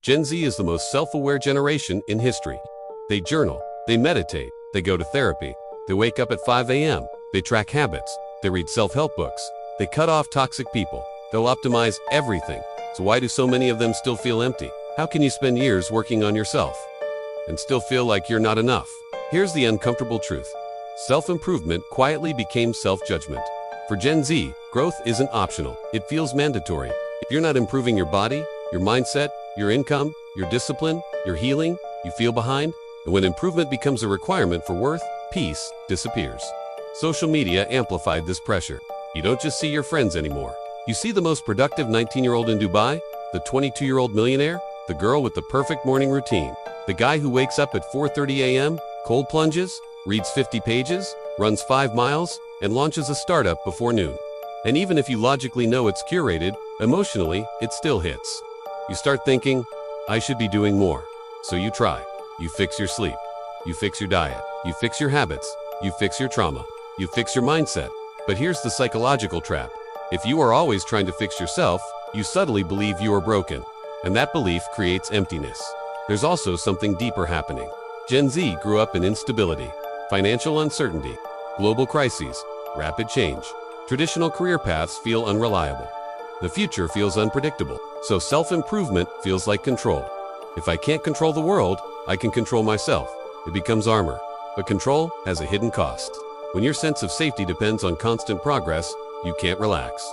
Gen Z is the most self-aware generation in history. They journal, they meditate, they go to therapy, they wake up at 5 a.m., they track habits, they read self-help books, they cut off toxic people, they'll optimize everything. So why do so many of them still feel empty? How can you spend years working on yourself and still feel like you're not enough? Here's the uncomfortable truth. Self-improvement quietly became self-judgment. For Gen Z, growth isn't optional, it feels mandatory. If you're not improving your body, your mindset, your income, your discipline, your healing, you feel behind. And when improvement becomes a requirement for worth, peace disappears. Social media amplified this pressure. You don't just see your friends anymore. You see the most productive 19-year-old in Dubai, the 22-year-old millionaire, the girl with the perfect morning routine, the guy who wakes up at 4:30 a.m., cold plunges, reads 50 pages, runs 5 miles, and launches a startup before noon. And even if you logically know it's curated, emotionally, it still hits. You start thinking, I should be doing more. So you try. You fix your sleep. You fix your diet. You fix your habits. You fix your trauma. You fix your mindset. But here's the psychological trap. If you are always trying to fix yourself, you subtly believe you are broken. And that belief creates emptiness. There's also something deeper happening. Gen Z grew up in instability, financial uncertainty, global crises, rapid change. Traditional career paths feel unreliable. The future feels unpredictable. So self-improvement feels like control. If I can't control the world, I can control myself. It becomes armor. But control has a hidden cost. When your sense of safety depends on constant progress, you can't relax.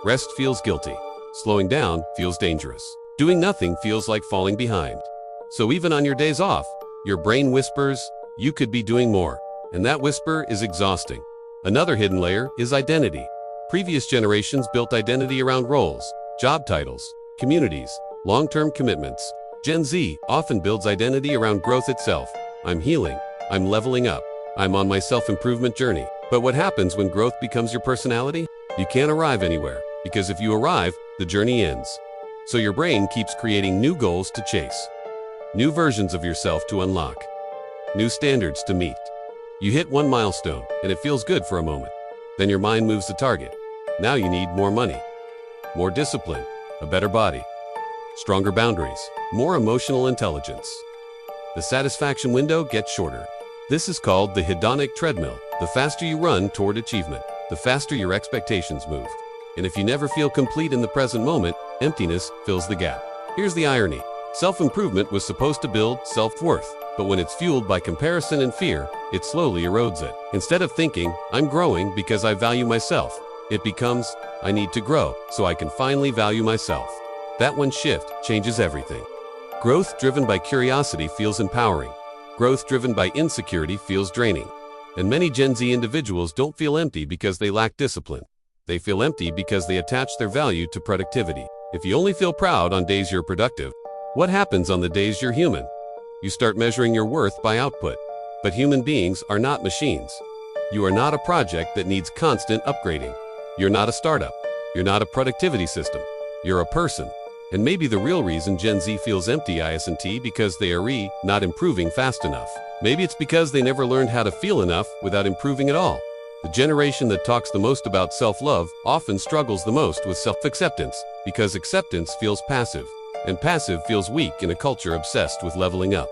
Rest feels guilty. Slowing down feels dangerous. Doing nothing feels like falling behind. So even on your days off, your brain whispers, you could be doing more. And that whisper is exhausting. Another hidden layer is identity. Previous generations built identity around roles, job titles, communities, long-term commitments. Gen Z often builds identity around growth itself. I'm healing. I'm leveling up. I'm on my self-improvement journey. But what happens when growth becomes your personality? You can't arrive anywhere, because if you arrive, the journey ends. So your brain keeps creating new goals to chase, new versions of yourself to unlock, new standards to meet. You hit one milestone, and it feels good for a moment. Then your mind moves to target. Now you need more money, more discipline, a better body, stronger boundaries, more emotional intelligence. The satisfaction window gets shorter. This is called the hedonic treadmill. The faster you run toward achievement, the faster your expectations move. And if you never feel complete in the present moment, emptiness fills the gap. Here's the irony. Self-improvement was supposed to build self-worth, but when it's fueled by comparison and fear, it slowly erodes it. Instead of thinking, I'm growing because I value myself, it becomes, I need to grow so I can finally value myself. That one shift changes everything. Growth driven by curiosity feels empowering. Growth driven by insecurity feels draining. And many Gen Z individuals don't feel empty because they lack discipline. They feel empty because they attach their value to productivity. If you only feel proud on days you're productive, what happens on the days you're human? You start measuring your worth by output. But human beings are not machines. You are not a project that needs constant upgrading. You're not a startup. You're not a productivity system. You're a person. And maybe the real reason Gen Z feels empty isn't because they are not improving fast enough. Maybe it's because they never learned how to feel enough without improving at all. The generation that talks the most about self-love often struggles the most with self-acceptance because acceptance feels passive, and passive feels weak in a culture obsessed with leveling up.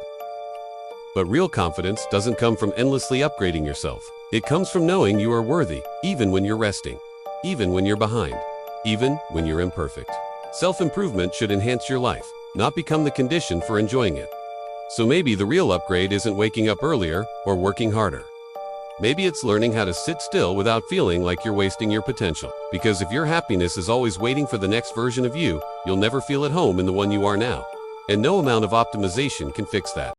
But real confidence doesn't come from endlessly upgrading yourself. It comes from knowing you are worthy, even when you're resting, even when you're behind, even when you're imperfect. Self-improvement should enhance your life, not become the condition for enjoying it. So maybe the real upgrade isn't waking up earlier or working harder. Maybe it's learning how to sit still without feeling like you're wasting your potential. Because if your happiness is always waiting for the next version of you, you'll never feel at home in the one you are now. And no amount of optimization can fix that.